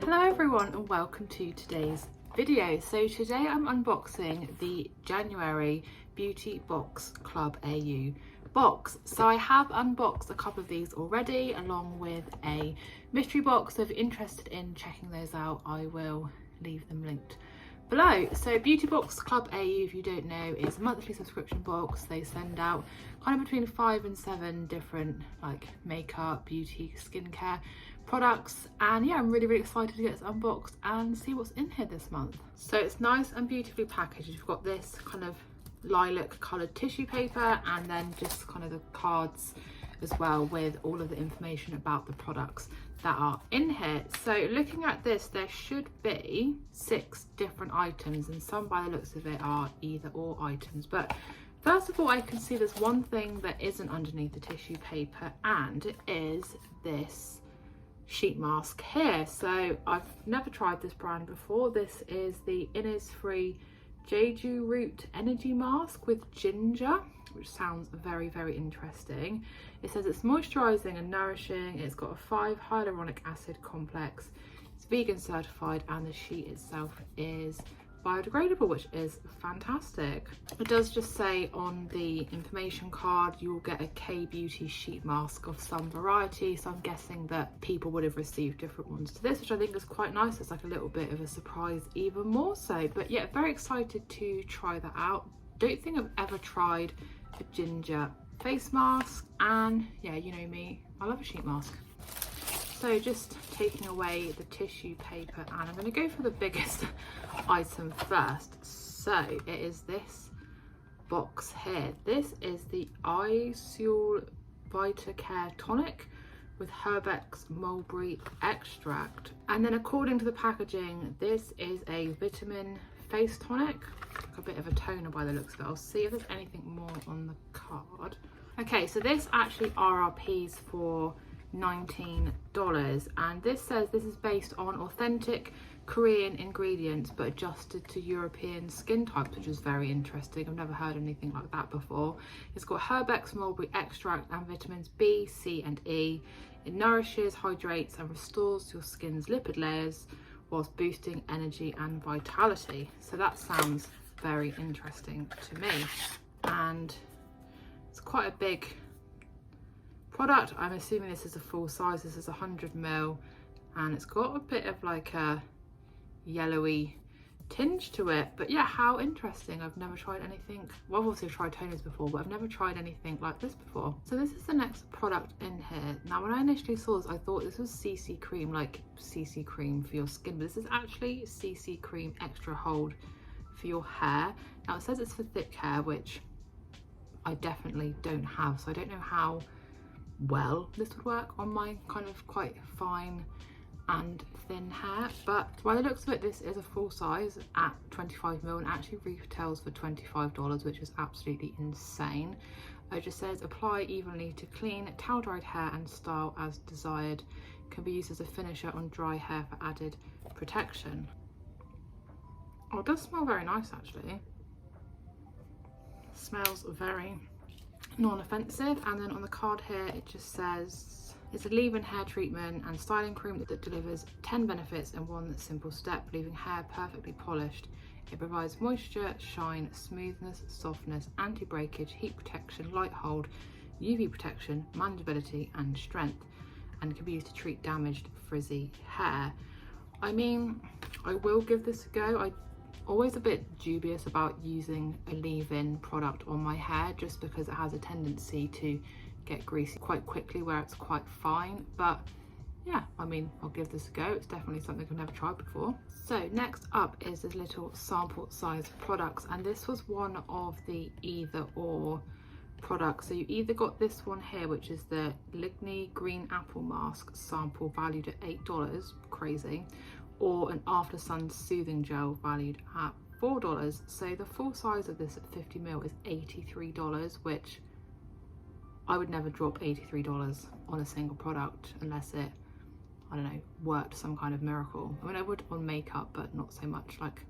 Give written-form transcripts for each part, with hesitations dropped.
Hello everyone and welcome to today's video. So today I'm unboxing the January Beauty Box Club AU box. So I have unboxed a couple of these already along with a mystery box, so if you're interested in checking those out I will leave them linked below. So Beauty Box Club AU, if you don't know, is a monthly subscription box. They send out kind of between 5 and 7 different like makeup, beauty, skincare products, and yeah, I'm really excited to get this unboxed and see what's in here this month. So it's nice and beautifully packaged. You've got this kind of lilac coloured tissue paper and then just kind of the cards as well with all of the information about the products that are in here. So looking at this, there should be 6 different items, and some by the looks of it are either or items. But first of all, I can see there's one thing that isn't underneath the tissue paper, and it is this sheet mask here. So I've never tried this brand before. This is the Innisfree Jeju Root Energy Mask with ginger, which sounds very interesting. It says it's moisturizing and nourishing. It's got a 5 hyaluronic acid complex. It's vegan certified, and the sheet itself is biodegradable, which is fantastic. It does just say on the information card you'll get a K-beauty sheet mask of some variety, so I'm guessing that people would have received different ones to this, which I think is quite nice. It's like a little bit of a surprise even more so. But yeah, very excited to try that out. Don't think I've ever tried a ginger face mask, and yeah, you know me, I love a sheet mask. So just taking away the tissue paper, and I'm going to go for the biggest item first. So it is this box here. This is the Isoul Vitacare Tonic with Herbex Mulberry Extract. And then according to the packaging, this is a vitamin face tonic, like a bit of a toner by the looks of it. I'll see if there's anything more on the card. Okay, so this actually RRPs for $19, and this says this is based on authentic Korean ingredients but adjusted to European skin types, which is very interesting. I've never heard anything like that before. It's got Herbex Mulberry Extract and vitamins B, C and E. It nourishes, hydrates and restores your skin's lipid layers whilst boosting energy and vitality. So that sounds very interesting to me, and it's quite a big product. I'm assuming this is a full size. This is 100 ml, and it's got a bit of like a yellowy tinge to it. But yeah, how interesting. I've never tried anything, well, I've also tried toners before, but I've never tried anything like this before. So this is the next product in here. Now when I initially saw this, I thought this was CC cream, like CC cream for your skin, but this is actually CC cream extra hold for your hair. Now it says it's for thick hair, which I definitely don't have, so I don't know how well this would work on my kind of quite fine and thin hair. But by the looks of it, this is a full size at 25 ml and actually retails for $25, which is absolutely insane. It just says apply evenly to clean towel dried hair and style as desired. Can be used as a finisher on dry hair for added protection. Oh, it does smell very nice actually. Smells very non-offensive. And then on the card here it just says it's a leave-in hair treatment and styling cream that delivers 10 benefits in one simple step, leaving hair perfectly polished. It provides moisture, shine, smoothness, softness, anti-breakage, heat protection, light hold, UV protection, manageability and strength, and can be used to treat damaged frizzy hair. I mean, I will give this a go. I'm always a bit dubious about using a leave-in product on my hair just because it has a tendency to get greasy quite quickly where it's quite fine. But yeah, I mean, I'll give this a go. It's definitely something I've never tried before. So next up is this little sample size products, and this was one of the either or products. So you either got this one here, which is the Ligny Green Apple Mask sample valued at $8, crazy, or an After Sun Soothing Gel valued at $4. So the full size of this at 50 ml is $83, which I would never drop $83 on a single product unless it, I don't know, worked some kind of miracle. I mean, I would on makeup, but not so much like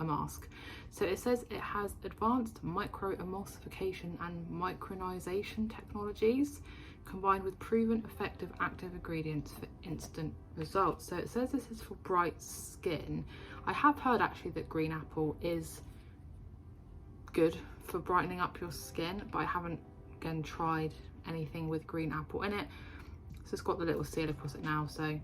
a mask. So it says it has advanced micro emulsification and micronization technologies combined with proven effective active ingredients for instant results. So it says this is for bright skin. I have heard actually that green apple is good for brightening up your skin, but I haven't again tried anything with green apple in it. So it's got the little seal across it now, so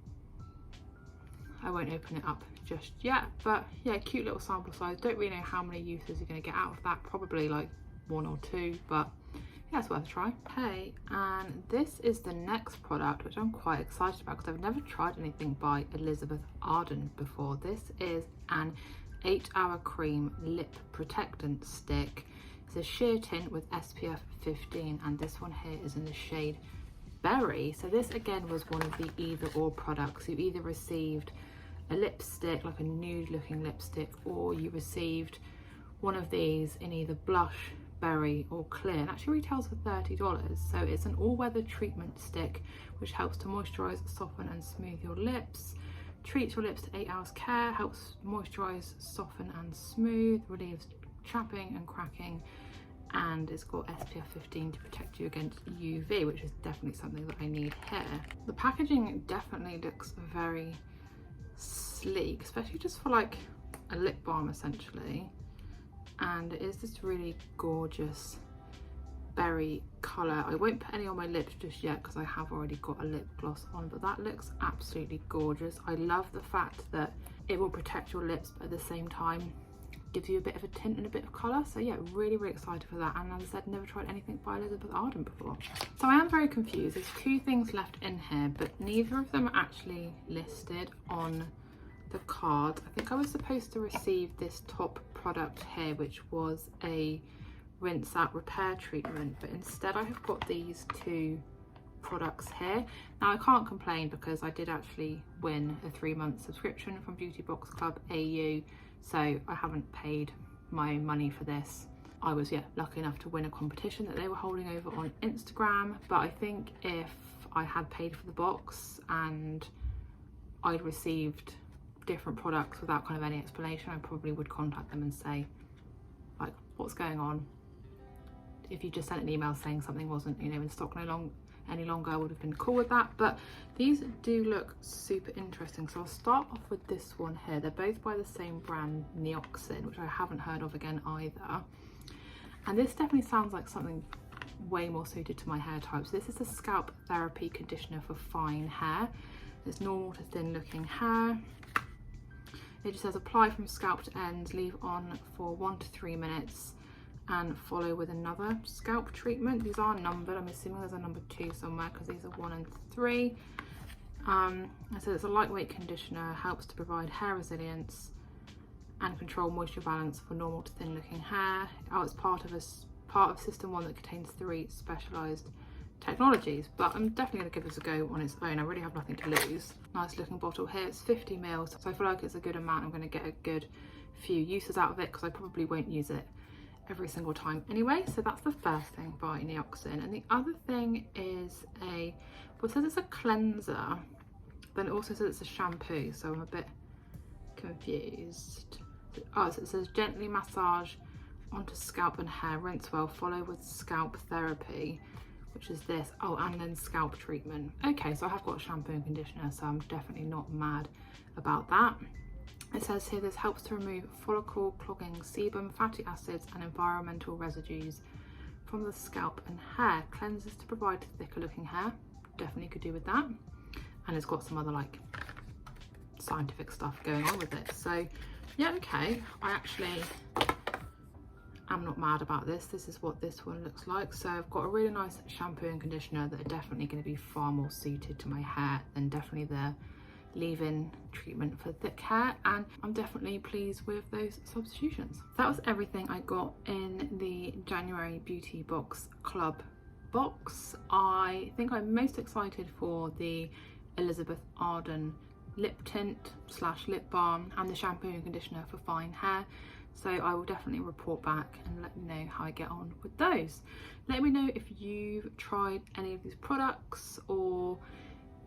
I won't open it up just yet. But yeah, cute little sample size. Don't really know how many uses you're going to get out of that, probably like 1 or 2, but yeah, it's worth a try. Okay, and this is the next product, which I'm quite excited about because I've never tried anything by Elizabeth Arden before. This is an 8-hour cream lip protectant stick. It's a sheer tint with SPF 15, and this one here is in the shade Berry. So this again was one of the either or products. You either received a lipstick, like a nude looking lipstick, or you received one of these in either blush, berry or clear. It actually retails for $30. So it's an all-weather treatment stick which helps to moisturize, soften and smooth your lips, treats your lips to 8 hours care, helps moisturize, soften and smooth, relieves chapping and cracking, and it's got SPF 15 to protect you against UV, which is definitely something that I need here. The packaging definitely looks very sleek, especially just for like a lip balm essentially. And it is this really gorgeous berry colour. I won't put any on my lips just yet because I have already got a lip gloss on, but that looks absolutely gorgeous. I love the fact that it will protect your lips, but at the same time gives you a bit of a tint and a bit of colour. So yeah, really excited for that. And as I said, never tried anything by Elizabeth Arden before. So I am very confused. There's 2 things left in here, but neither of them are actually listed on the card. I think I was supposed to receive this top product here, which was a rinse out repair treatment, but instead I have got these 2 products here. Now I can't complain because I did actually win a 3-month subscription from Beauty Box Club AU, so I haven't paid my money for this. I was lucky enough to win a competition that they were holding over on Instagram, but I think if I had paid for the box and I'd received different products without kind of any explanation, I probably would contact them and say, like, what's going on? If you just sent an email saying something wasn't, in stock any longer, I would have been cool with that. But these do look super interesting. So I'll start off with this one here. They're both by the same brand, Neoxin, which I haven't heard of again either. And this definitely sounds like something way more suited to my hair type. So this is a scalp therapy conditioner for fine hair. It's normal to thin looking hair. It just says apply from scalp to ends, leave on for 1 to 3 minutes and follow with another scalp treatment. These are numbered. I'm assuming there's a number 2 somewhere because these are 1 and 3. So it's a lightweight conditioner, helps to provide hair resilience and control moisture balance for normal to thin looking hair. Oh, it's part of system 1 that contains 3 specialised technologies, but I'm definitely going to give this a go on its own. I really have nothing to lose. Nice looking bottle here. It's 50 ml, so I feel like it's a good amount. I'm going to get a good few uses out of it because I probably won't use it every single time anyway. So that's the first thing by Neoxin. And the other thing is it says it's a cleanser, then it also says it's a shampoo, so I'm a bit confused. Oh, so it says gently massage onto scalp and hair, rinse well, follow with scalp therapy, which is this. Oh, and then scalp treatment. Okay, so I have got a shampoo and conditioner, so I'm definitely not mad about that. It says here this helps to remove follicle clogging sebum, fatty acids and environmental residues from the scalp and hair. Cleanses to provide thicker looking hair. Definitely could do with that. And it's got some other like scientific stuff going on with it. So yeah, okay. I actually am not mad about this. This is what this one looks like. So I've got a really nice shampoo and conditioner that are definitely going to be far more suited to my hair than definitely the leave-in treatment for thick hair, and I'm definitely pleased with those substitutions. That was everything I got in the January Beauty Box Club box. I think I'm most excited for the Elizabeth Arden lip tint / lip balm and the shampoo and conditioner for fine hair. So I will definitely report back and let you know how I get on with those. Let me know if you've tried any of these products, or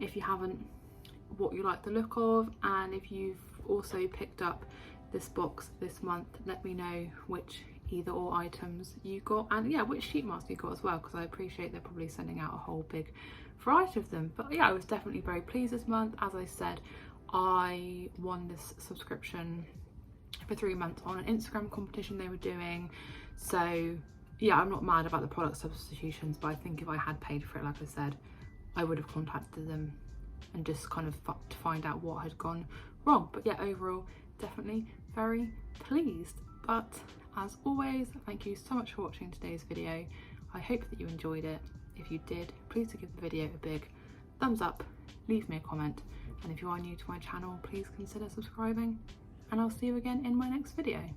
if you haven't, what you like the look of, and if you've also picked up this box this month, let me know which either or items you got, and yeah, which sheet mask you got as well, because I appreciate they're probably sending out a whole big variety of them. But yeah, I was definitely very pleased this month. As I said, I won this subscription for 3 months on an Instagram competition they were doing. So yeah, I'm not mad about the product substitutions, but I think if I had paid for it, like I said, I would have contacted them and just kind of to find out what had gone wrong. But yeah, overall, definitely very pleased. But as always, thank you so much for watching today's video. I hope that you enjoyed it. If you did, please do give the video a big thumbs up, leave me a comment, and if you are new to my channel, please consider subscribing, and I'll see you again in my next video.